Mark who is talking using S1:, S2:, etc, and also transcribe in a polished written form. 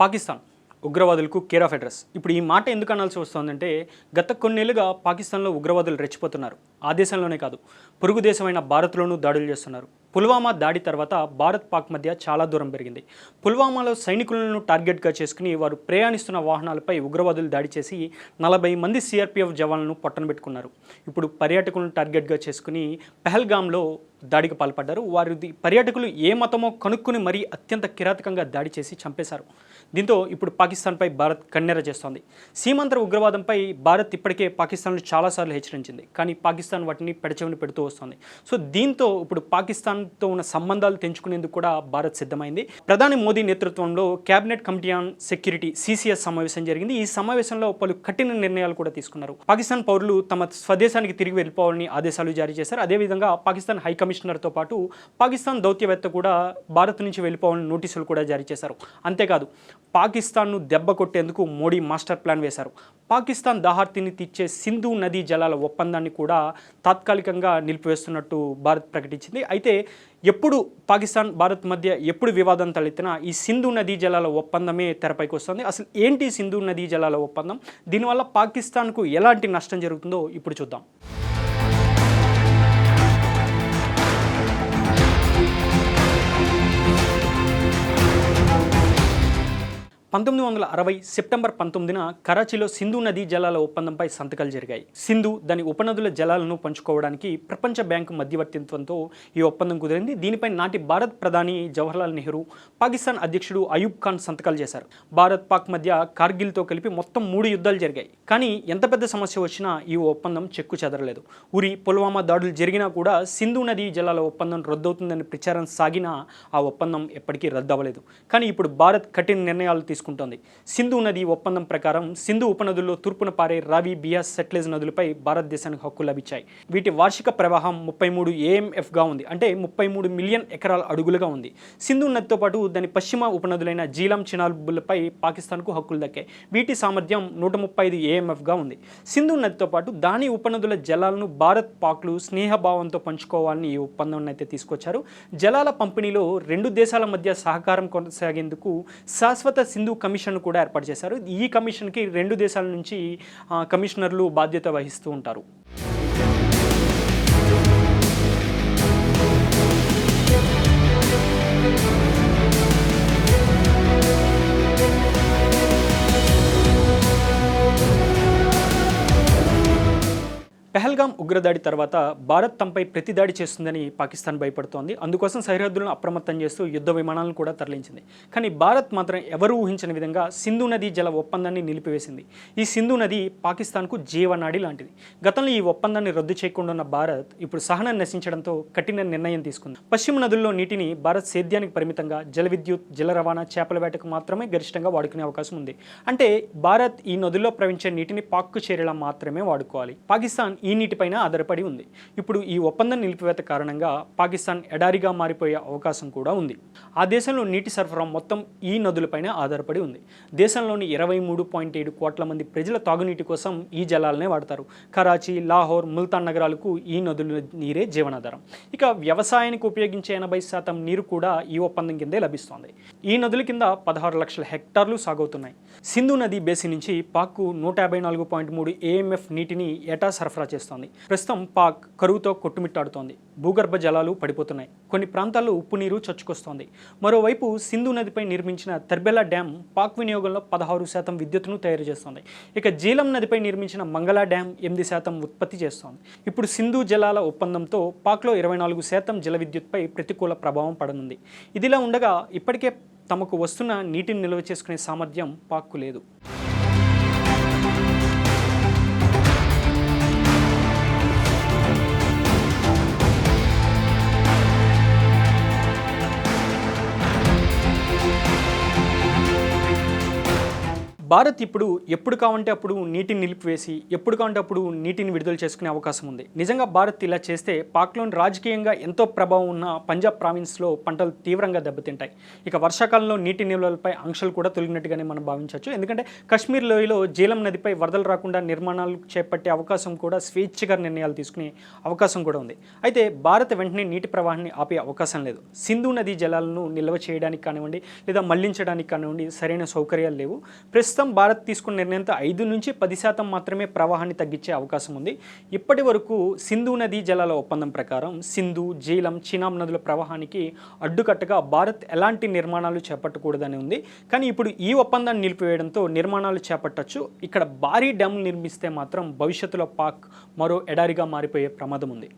S1: పాకిస్తాన్ ఉగ్రవాదులకు care of address. ఇప్పుడు ఈ మాట ఎందుకు అనాల్సి వస్తుందంటే గత కొన్నేళ్లుగా పాకిస్తాన్లో ఉగ్రవాదులు రెచ్చిపోతున్నారు. ఆ దేశంలోనే కాదు, పొరుగు దేశమైన భారత్లోనూ దాడులు చేస్తున్నారు. పుల్వామా దాడి తర్వాత భారత్ పాక్ మధ్య చాలా దూరం పెరిగింది. పుల్వామాలో సైనికులను టార్గెట్గా చేసుకుని వారు ప్రయాణిస్తున్న వాహనాలపై ఉగ్రవాదులు దాడి చేసి 40 మంది సిఆర్పిఎఫ్ జవాన్లను పట్టనబెట్టుకున్నారు. ఇప్పుడు పర్యాటకులను టార్గెట్గా చేసుకుని పెహల్గాంలో దాడికి పాల్పడ్డారు. వారి పర్యాటకులు ఏ మతమో కనుక్కుని మరీ అత్యంత కిరాతకంగా దాడి చేసి చంపేశారు. దీంతో ఇప్పుడు పాకిస్తాన్పై భారత్ కన్నెర చేస్తోంది. సీమాంతర ఉగ్రవాదంపై భారత్ ఇప్పటికే పాకిస్తాన్ను చాలాసార్లు హెచ్చరించింది, కానీ పాకిస్తాన్ వాటిని పెడచెవిని పెడుతూ వస్తుంది. సో దీంతో ఇప్పుడు పాకిస్తాన్తో ఉన్న సంబంధాలు తెంచుకునేందుకు కూడా భారత్ సిద్ధమైంది. ప్రధాని మోదీ నేతృత్వంలో cabinet committee on security CCS సమావేశం జరిగింది. ఈ సమావేశంలో పలు కఠిన నిర్ణయాలు కూడా తీసుకున్నారు. పాకిస్తాన్ పౌరులు తమ స్వదేశానికి తిరిగి వెళ్ళిపోవాలని ఆదేశాలు జారీ చేశారు. అదేవిధంగా పాకిస్తాన్ హై కమిషనర్తో పాటు పాకిస్తాన్ దౌత్యవేత్త కూడా భారత్ నుంచి వెళ్ళిపోవాలని నోటీసులు కూడా జారీ చేశారు. అంతేకాదు, పాకిస్తాన్ను దెబ్బ కొట్టేందుకు మోడీ మాస్టర్ ప్లాన్ వేశారు. పాకిస్తాన్ దాహార్తిని తీర్చే సింధు నదీ జలాల ఒప్పందాన్ని కూడా తాత్కాలికంగా నిలిపివేస్తున్నట్టు భారత్ ప్రకటించింది. అయితే ఎప్పుడు పాకిస్తాన్ భారత్ మధ్య ఎప్పుడు వివాదం తలెత్తినా ఈ సింధు నదీ జలాల ఒప్పందమే తెరపైకి వస్తుంది. అసలు ఏంటి సింధు నదీ జలాల ఒప్పందం? దీనివల్ల పాకిస్తాన్కు ఎలాంటి నష్టం జరుగుతుందో ఇప్పుడు చూద్దాం. 1960 సెప్టెంబర్ 19న కరాచీలో సింధు నదీ జలాల ఒప్పందంపై సంతకాలు జరిగాయి. సింధు, దాని ఉపనదుల జలాలను పంచుకోవడానికి ప్రపంచ బ్యాంకు మధ్యవర్తిత్వంతో ఈ ఒప్పందం కుదిరింది. దీనిపై నాటి భారత్ ప్రధాని జవహర్లాల్ నెహ్రూ, పాకిస్తాన్ అధ్యక్షుడు అయూబ్ ఖాన్ సంతకాలు చేశారు. భారత్ పాక్ మధ్య కార్గిల్తో కలిపి మొత్తం 3 యుద్ధాలు జరిగాయి. కానీ ఎంత పెద్ద సమస్య వచ్చినా ఈ ఒప్పందం చెక్కు చెదరలేదు. ఉరి, పుల్వామా దాడులు జరిగినా కూడా సింధు నదీ జలాల ఒప్పందం రద్దవుతుందని ప్రచారం సాగినా ఆ ఒప్పందం ఎప్పటికీ రద్దవలేదు. కానీ ఇప్పుడు భారత్ కఠిన నిర్ణయాలు తీసుకుంటోంది. సింధు నది ఒప్పందం ప్రకారం సింధు ఉపనదుల్లో తూర్పున పారే రావి, బియాస్, సట్లెజ్ నదులపై భారతదేశానికి హక్కులు లభించాయి. వీటి వార్షిక ప్రవాహం 33 AMFగా ఉంది, అంటే 33 మిలియన్ ఎకరాల అడుగులుగా ఉంది. సింధు నదితో పాటు దాని పశ్చిమ ఉపనదులైన జీలం, చినాబ్లపై పాకిస్తాన్కు హక్కులు దక్కాయి. వీటి సామర్థ్యం 135 AMFగా ఉంది. సింధు నదితో పాటు దాని ఉపనదుల జలాలను భారత్, పాక్లు స్నేహభావంతో పంచుకోవాలని ఈ ఒప్పందం అయితే తీసుకొచ్చారు. జలాల పంపిణీలో 2 దేశాల మధ్య సహకారం కొనసాగేందుకు శాశ్వత సింధు కమిషన్ కూడా ఏర్పాటు చేశారు. ఈ కమిషన్కి 2 దేశాల నుంచి కమిషనర్లు బాధ్యత వహిస్తూ ఉంటారు. పెహల్గాం ఉగ్రదాడి తర్వాత భారత్ తమపై ప్రతిదాడి చేస్తుందని పాకిస్తాన్ భయపడుతోంది. అందుకోసం సరిహద్దులను అప్రమత్తం చేస్తూ యుద్ధ విమానాలను కూడా తరలించింది. కానీ భారత్ మాత్రం ఎవరూ ఊహించని విధంగా సింధు నదీ జల ఒప్పందాన్ని నిలిపివేసింది. ఈ సింధు నది పాకిస్తాన్కు జీవనాడి లాంటిది. గతంలో ఈ ఒప్పందాన్ని రద్దు చేయకుండా ఉన్న భారత్ ఇప్పుడు సహనం నశించడంతో కఠిన నిర్ణయం తీసుకుంది. పశ్చిమ నదుల్లో నీటిని భారత్ సేద్యానికి పరిమితంగా, జల విద్యుత్, జల రవాణా, చేపల వేటకు మాత్రమే గరిష్టంగా వాడుకునే అవకాశం ఉంది. అంటే భారత్ ఈ నదుల్లో ప్రవహించే నీటిని పాక్కు చేరేలా మాత్రమే వాడుకోవాలి. పాకిస్తాన్ ఈ నీటిపైన ఆధారపడి ఉంది. ఇప్పుడు ఈ ఒప్పందం నిలిపివేత కారణంగా పాకిస్తాన్ ఎడారిగా మారిపోయే అవకాశం కూడా ఉంది. ఆ దేశంలో నీటి సరఫరా మొత్తం ఈ నదులపైన ఆధారపడి ఉంది. దేశంలోని 23.7 కోట్ల మంది ప్రజల తాగునీటి కోసం ఈ జలాలనే వాడతారు. కరాచీ, లాహోర్, ముల్తాన్ నగరాలకు ఈ నదుల నీరే జీవనాధారం. ఇక వ్యవసాయానికి ఉపయోగించే 80% నీరు కూడా ఈ ఒప్పందం కిందే లభిస్తోంది. ఈ నదుల కింద 16 లక్షల హెక్టార్లు సాగవుతున్నాయి. సింధు నది బేసిన్ నుంచి పాక్కు 154.3 AMF నీటిని ఏటా సరఫరా చేస్తోంది. ప్రస్తుతం పాక్ కరువుతో కొట్టుమిట్టాడుతోంది. భూగర్భ జలాలు పడిపోతున్నాయి. కొన్ని ప్రాంతాల్లో ఉప్పు నీరు చొచ్చుకొస్తోంది. మరోవైపు సింధు నదిపై నిర్మించిన తర్బెలా డ్యామ్ పాక్ వినియోగంలో 16% విద్యుత్తును తయారు చేస్తోంది. ఇక జీలం నదిపై నిర్మించిన మంగళా డ్యామ్ 8% ఉత్పత్తి చేస్తోంది. ఇప్పుడు సింధు జలాల ఒప్పందంతో పాక్లో 24% జల విద్యుత్పై ప్రతికూల ప్రభావం పడనుంది. ఇదిలా ఉండగా ఇప్పటికే తమకు వస్తున్న నీటిని నిల్వ చేసుకునే సామర్థ్యం పాక్కు లేదు. భారత్ ఇప్పుడు ఎప్పుడు కావంటే అప్పుడు నీటిని నిలిపివేసి ఎప్పుడు కావంటే అప్పుడు నీటిని విడుదల చేసుకునే అవకాశం ఉంది. నిజంగా భారత్ ఇలా చేస్తే పాక్లోని రాజకీయంగా ఎంతో ప్రభావం ఉన్న పంజాబ్ ప్రావిన్స్లో పంటలు తీవ్రంగా దెబ్బతింటాయి. ఇక వర్షాకాలంలో నీటి నిల్వలపై ఆంక్షలు కూడా తొలగినట్టుగానే మనం భావించవచ్చు. ఎందుకంటే కశ్మీర్ లోయలో జీలం నదిపై వరదలు రాకుండా నిర్మాణాలు చేపట్టే అవకాశం కూడా స్వేచ్ఛగా నిర్ణయాలు తీసుకునే అవకాశం కూడా ఉంది. అయితే భారత్ వెంటనే నీటి ప్రవాహాన్ని ఆపే అవకాశం లేదు. సింధు నదీ జలాలను నిల్వ చేయడానికి కానివ్వండి లేదా మళ్లించడానికి కానివ్వండి సరైన సౌకర్యాలు లేవు. ప్రస్తుతం భారత్ తీసుకున్న నిర్ణయంతో 5-10% మాత్రమే ప్రవాహాన్ని తగ్గించే అవకాశం ఉంది. ఇప్పటి వరకు సింధు నదీ జలాల ఒప్పందం ప్రకారం సింధు, జీలం, చినాబ్ నదుల ప్రవాహానికి అడ్డుకట్టగా భారత్ ఎలాంటి నిర్మాణాలు చేపట్టకూడదని ఉంది. కానీ ఇప్పుడు ఈ ఒప్పందాన్ని నిలిపివేయడంతో నిర్మాణాలు చేపట్టచ్చు. ఇక్కడ భారీ డ్యాములు నిర్మిస్తే మాత్రం భవిష్యత్తులో పాక్ మరో ఎడారిగా మారిపోయే ప్రమాదం ఉంది.